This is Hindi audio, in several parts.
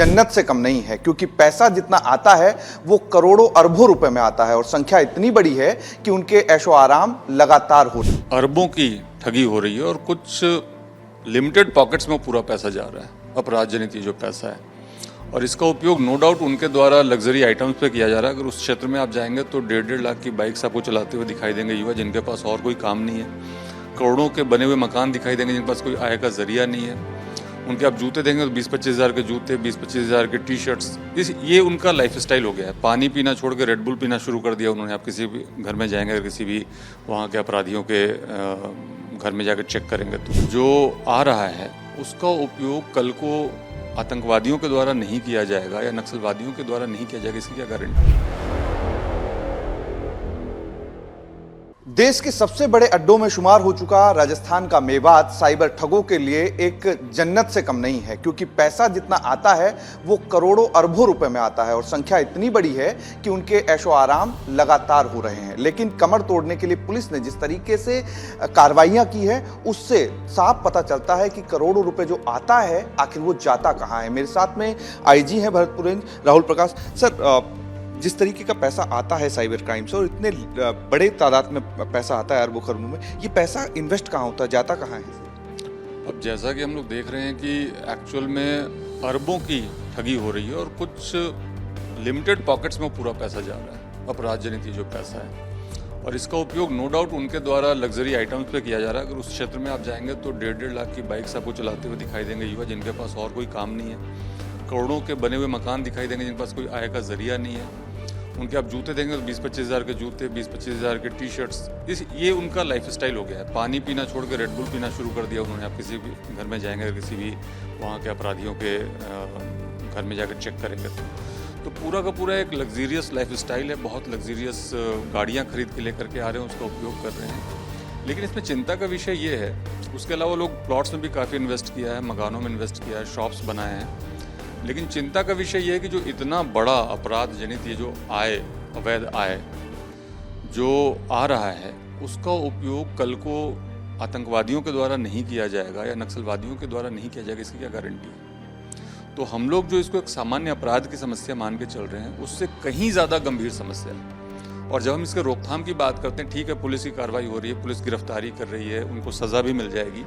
जन्नत से कम नहीं है, क्योंकि पैसा जितना आता है वो करोड़ों अरबों रुपए में आता है और संख्या इतनी बड़ी है कि उनके ऐशो आराम लगातार हो रहे हैं। अरबों की ठगी हो रही है और कुछ लिमिटेड पॉकेट्स में पूरा पैसा जा रहा है, अपराध जनित ये जो पैसा है, और इसका उपयोग नो डाउट उनके द्वारा लग्जरी आइटम्स पे किया जा रहा है। अगर उस क्षेत्र में आप जाएंगे तो 1.5 लाख की बाइक्स आपको चलाते हुए दिखाई देंगे युवा, जिनके पास और कोई काम नहीं है। करोड़ों के बने हुए मकान दिखाई देंगे जिनके पास कोई आय का जरिया नहीं है। उनके आप जूते देंगे तो 20-25 हज़ार के जूते, 20-25 हज़ार के टी शर्ट्स, ये उनका लाइफ स्टाइल हो गया है। पानी पीना छोड़ के रेड बुल पीना शुरू कर दिया उन्होंने। आप किसी भी घर में जाएंगे, अगर किसी भी वहाँ के अपराधियों के घर में जाकर चेक करेंगे तो जो आ रहा है उसका उपयोग कल को आतंकवादियों के द्वारा नहीं किया जाएगा या नक्सलवादियों के द्वारा नहीं किया जाएगा, इसकी क्या गारंटी? देश के सबसे बड़े अड्डों में शुमार हो चुका राजस्थान का मेवात साइबर ठगों के लिए एक जन्नत से कम नहीं है, क्योंकि पैसा जितना आता है वो करोड़ों अरबों रुपए में आता है और संख्या इतनी बड़ी है कि उनके ऐशो आराम लगातार हो रहे हैं। लेकिन कमर तोड़ने के लिए पुलिस ने जिस तरीके से कार्रवाइयां की है उससे साफ पता चलता है कि करोड़ों रुपए जो आता है आखिर वो जाता कहाँ है। मेरे साथ में आईजी हैं भरतपुर रेंज राहुल प्रकाश। सर, जिस तरीके का पैसा आता है साइबर क्राइम से और इतने बड़े तादाद में पैसा आता है अरबों खरबों में, ये पैसा इन्वेस्ट कहाँ होता है, जाता कहाँ है? अब जैसा कि हम लोग देख रहे हैं कि एक्चुअल में अरबों की ठगी हो रही है और कुछ लिमिटेड पॉकेट्स में पूरा पैसा जा रहा है, अपराध जनित ये जो पैसा है, और इसका उपयोग नो डाउट उनके द्वारा लग्जरी आइटम्स पे किया जा रहा है। अगर उस क्षेत्र में आप जाएंगे तो 1.5 लाख की बाइक्स आपको चलाते हुए दिखाई देंगे युवा, जिनके पास और कोई काम नहीं है। करोड़ों के बने हुए मकान दिखाई देंगे जिनके पास कोई आय का जरिया नहीं है। उनके आप जूते देंगे तो 20-25 हज़ार के जूते, 20-25 हज़ार के टी शर्ट्स, ये उनका लाइफ स्टाइल हो गया है। पानी पीना छोड़ के रेड बुल पीना शुरू कर दिया उन्होंने। आप किसी भी घर में जाएंगे, किसी भी वहाँ के अपराधियों के घर में जाकर चेक करेंगे तो पूरा का पूरा एक लग्जीरियस लाइफ स्टाइल है। बहुत लग्जीरियस गाड़ियाँ खरीद के लेकर के आ रहे हैं, उसका उपयोग कर रहे हैं। लेकिन इसमें चिंता का विषय ये है, उसके अलावा लोग प्लॉट्स में भी काफ़ी इन्वेस्ट किया है, मकानों में इन्वेस्ट किया है, शॉप्स बनाए हैं। लेकिन चिंता का विषय यह है कि जो इतना बड़ा अपराध जनित ये जो आय, अवैध आय जो आ रहा है, उसका उपयोग कल को आतंकवादियों के द्वारा नहीं किया जाएगा या नक्सलवादियों के द्वारा नहीं किया जाएगा, इसकी क्या गारंटी है? तो हम लोग जो इसको एक सामान्य अपराध की समस्या मान के चल रहे हैं, उससे कहीं ज़्यादा गंभीर समस्या है। और जब हम इसके रोकथाम की बात करते हैं, ठीक है पुलिस की कार्रवाई हो रही है, पुलिस गिरफ्तारी कर रही है, उनको सज़ा भी मिल जाएगी,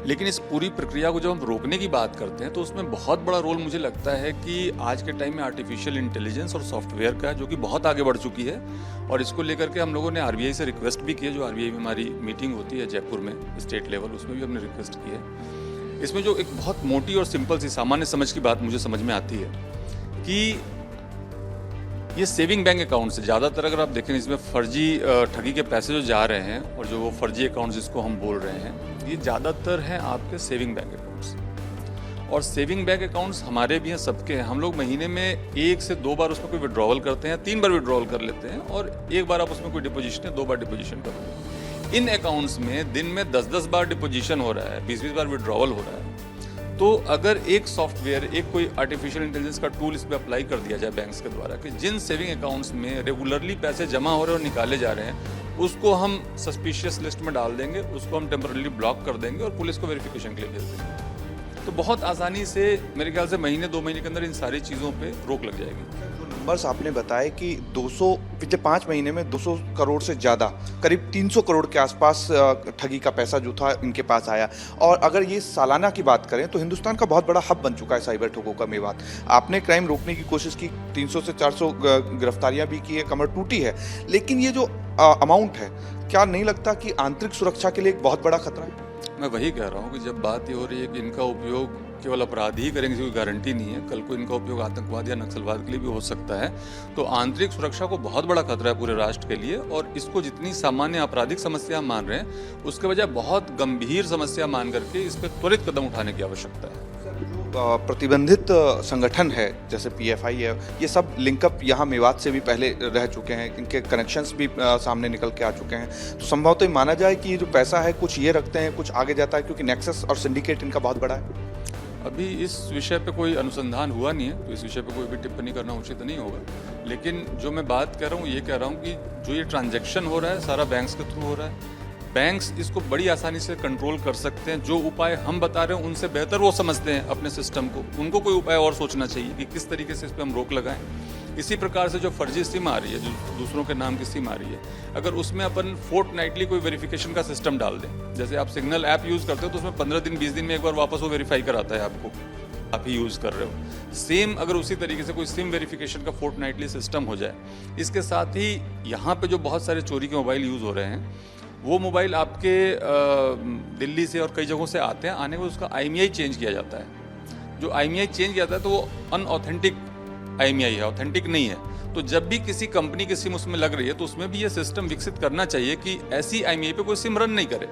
लेकिन इस पूरी प्रक्रिया को जब हम रोकने की बात करते हैं तो उसमें बहुत बड़ा रोल मुझे लगता है कि आज के टाइम में आर्टिफिशियल इंटेलिजेंस और सॉफ्टवेयर का है, जो कि बहुत आगे बढ़ चुकी है। और इसको लेकर के हम लोगों ने आरबीआई से रिक्वेस्ट भी की है। जो आरबीआई में हमारी मीटिंग होती है जयपुर में स्टेट लेवल, उसमें भी हमने रिक्वेस्ट की है। इसमें जो एक बहुत मोटी और सिंपल सी सामान्य समझ की बात मुझे समझ में आती है कि ये सेविंग बैंक अकाउंट से ज़्यादातर, अगर आप देखें इसमें फर्जी ठगी के पैसे जो जा रहे हैं और जो वो फर्जी अकाउंट्स जिसको हम बोल रहे हैं, ये ज़्यादातर हैं आपके सेविंग बैंक अकाउंट्स। और सेविंग बैंक अकाउंट्स हमारे भी हैं, सबके हैं। हम लोग महीने में 1 से 2 बार उसमें कोई विड्रॉवल करते हैं, 3 बार विड्रॉवल कर लेते हैं, और 1 बार आप उसमें कोई डिपोजिशन है, 2 बार डिपोजिशन करोगे। इन अकाउंट्स में दिन में 10-10 बार डिपोजिशन हो रहा है, 20-20 बार विड्रॉवल हो रहा है। तो अगर एक सॉफ्टवेयर, एक कोई आर्टिफिशियल इंटेलिजेंस का टूल इस पर अप्लाई कर दिया जाए बैंक्स के द्वारा कि जिन सेविंग अकाउंट्स में रेगुलरली पैसे जमा हो रहे हैं और निकाले जा रहे हैं, उसको हम सस्पिशियस लिस्ट में डाल देंगे, उसको हम टेम्पररी ब्लॉक कर देंगे और पुलिस को वेरिफिकेशन के लिए भेज देंगे, तो बहुत आसानी से मेरे ख्याल से महीने 2 महीने के अंदर इन सारी चीज़ों पे रोक लग जाएगी। नंबर्स आपने बताए कि 200 पिछले 5 महीने में 200 करोड़ से ज़्यादा, करीब 300 करोड़ के आसपास ठगी का पैसा जो था इनके पास आया। और अगर ये सालाना की बात करें तो हिंदुस्तान का बहुत बड़ा हब बन चुका है साइबर ठगों का मेवात। आपने क्राइम रोकने की कोशिश की, 300 से 400 गिरफ्तारियां भी की है, कमर टूटी है, लेकिन ये जो अमाउंट है, क्या नहीं लगता कि आंतरिक सुरक्षा के लिए एक बहुत बड़ा खतरा है? मैं वही कह रहा हूँ कि जब बात ये हो रही है कि इनका उपयोग केवल अपराधी ही करेंगे, कोई गारंटी नहीं है, कल को इनका उपयोग आतंकवाद या नक्सलवाद के लिए भी हो सकता है। तो आंतरिक सुरक्षा को बहुत बड़ा खतरा है पूरे राष्ट्र के लिए, और इसको जितनी सामान्य आपराधिक समस्या मान रहे हैं उसके बजाय बहुत गंभीर समस्या मान करके इस पर त्वरित कदम उठाने की आवश्यकता है। प्रतिबंधित संगठन है जैसे पीएफआई है, ये सब लिंकअप यहाँ मेवात से भी पहले रह चुके हैं, इनके कनेक्शंस भी सामने निकल के आ चुके हैं। तो संभवतः माना जाए कि जो पैसा है कुछ ये रखते हैं, कुछ आगे जाता है, क्योंकि नेक्सस और सिंडिकेट इनका बहुत बड़ा है। अभी इस विषय पे कोई अनुसंधान हुआ नहीं है, तो इस विषय पे कोई भी टिप्पणी करना उचित नहीं होगा। लेकिन जो मैं बात कर रहा हूँ, ये कह रहा हूँ कि जो ये ट्रांजैक्शन हो रहा है सारा बैंक्स के थ्रू हो रहा है। बैंक्स इसको बड़ी आसानी से कंट्रोल कर सकते हैं। जो उपाय हम बता रहे हैं उनसे बेहतर वो समझते हैं अपने सिस्टम को। उनको कोई उपाय और सोचना चाहिए कि किस तरीके से इस पर हम रोक लगाएं। इसी प्रकार से जो फर्जी सिम आ रही है, जो दूसरों के नाम की सिम आ रही है, अगर उसमें अपन फोर्टनाइटली कोई वेरिफिकेशन का सिस्टम डाल दें, जैसे आप सिग्नल ऐप यूज़ करते हो तो उसमें 15 दिन 20 दिन में एक बार वापस वो वेरीफाई कराता है आपको, आप ही यूज़ कर रहे हो। सेम अगर उसी तरीके से कोई सिम वेरिफिकेशन का फोर्टनाइटली सिस्टम हो जाए। इसके साथ ही यहाँ पे जो बहुत सारे चोरी के मोबाइल यूज़ हो रहे हैं, वो मोबाइल आपके दिल्ली से और कई जगहों से आते हैं। आने के बाद उसका IMEI चेंज किया जाता है। जो IMEI चेंज किया जाता है तो वो अनऑथेंटिक IMEI है, ऑथेंटिक नहीं है। तो जब भी किसी कंपनी की सिम उसमें लग रही है तो उसमें भी ये सिस्टम विकसित करना चाहिए कि ऐसी IMEI पे कोई सिम रन नहीं करे।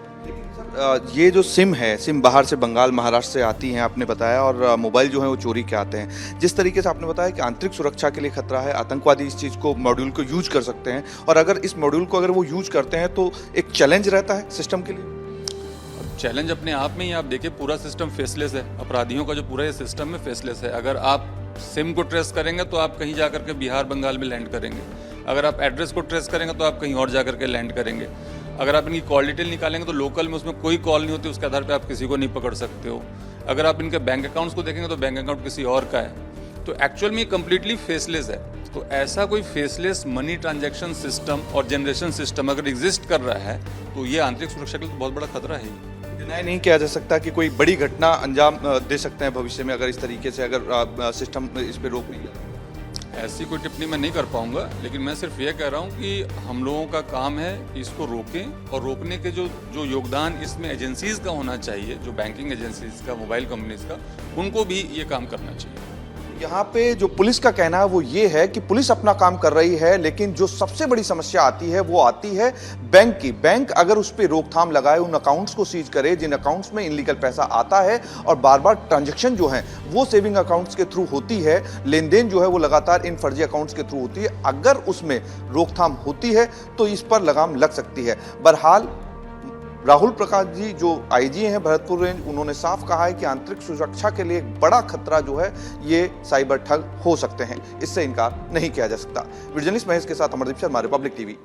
ये जो सिम है, सिम बाहर से बंगाल महाराष्ट्र से आती हैं आपने बताया, और मोबाइल जो है वो चोरी के आते हैं। जिस तरीके से आपने बताया कि आंतरिक सुरक्षा के लिए खतरा है, आतंकवादी इस चीज़ को, मॉड्यूल को यूज कर सकते हैं, और अगर इस मॉड्यूल को अगर वो यूज करते हैं तो एक चैलेंज रहता है सिस्टम के लिए। चैलेंज अपने आप में ही आप देखिए, पूरा सिस्टम फेसलेस है। अपराधियों का जो पूरा ये सिस्टम है फेसलेस है। अगर आप सिम को ट्रेस करेंगे तो आप कहीं जाकर के बिहार बंगाल में लैंड करेंगे। अगर आप एड्रेस को ट्रेस करेंगे तो आप कहीं और जाकर के लैंड करेंगे। अगर आप इनकी कॉल डिटेल निकालेंगे तो लोकल में उसमें कोई कॉल नहीं होती, उसके आधार पे आप किसी को नहीं पकड़ सकते हो। अगर आप इनके बैंक अकाउंट्स को देखेंगे तो बैंक अकाउंट किसी और का है। तो एक्चुअल में कम्प्लीटली फेसलेस है। तो ऐसा कोई फेसलेस मनी ट्रांजैक्शन सिस्टम और जनरेशन सिस्टम अगर एग्जिस्ट कर रहा है तो ये आंतरिक सुरक्षा के लिए तो बहुत बड़ा खतरा है। डिनाई नहीं किया जा सकता कि कोई बड़ी घटना अंजाम दे सकते हैं भविष्य में अगर इस तरीके से अगर सिस्टम इस पर रोक नहीं लगा। ऐसी कोई टिप्पणी मैं नहीं कर पाऊंगा, लेकिन मैं सिर्फ ये कह रहा हूँ कि हम लोगों का काम है कि इसको रोकें, और रोकने के जो योगदान इसमें एजेंसीज का होना चाहिए, जो बैंकिंग एजेंसीज का, मोबाइल कंपनीज का, उनको भी ये काम करना चाहिए। यहाँ पे जो पुलिस का कहना है वो ये है कि पुलिस अपना काम कर रही है, लेकिन जो सबसे बड़ी समस्या आती है वो आती है बैंक की। बैंक अगर उस पर रोकथाम लगाए, उन अकाउंट्स को सीज करे जिन अकाउंट्स में इनलीगल पैसा आता है, और बार बार ट्रांजैक्शन जो है वो सेविंग अकाउंट्स के थ्रू होती है, लेन-देन जो है वो लगातार इन फर्जी अकाउंट्स के थ्रू होती है। अगर उसमें रोकथाम होती है तो इस पर लगाम लग सकती है। बहरहाल राहुल प्रकाश जी जो IG हैं भरतपुर रेंज, उन्होंने साफ कहा है कि आंतरिक सुरक्षा के लिए एक बड़ा खतरा जो है ये साइबर ठग हो सकते हैं। इससे इनकार नहीं किया जा सकता। वीडियो जर्नलिस्ट महेश के साथ अमरदीप शर्मा, रिपब्लिक TV।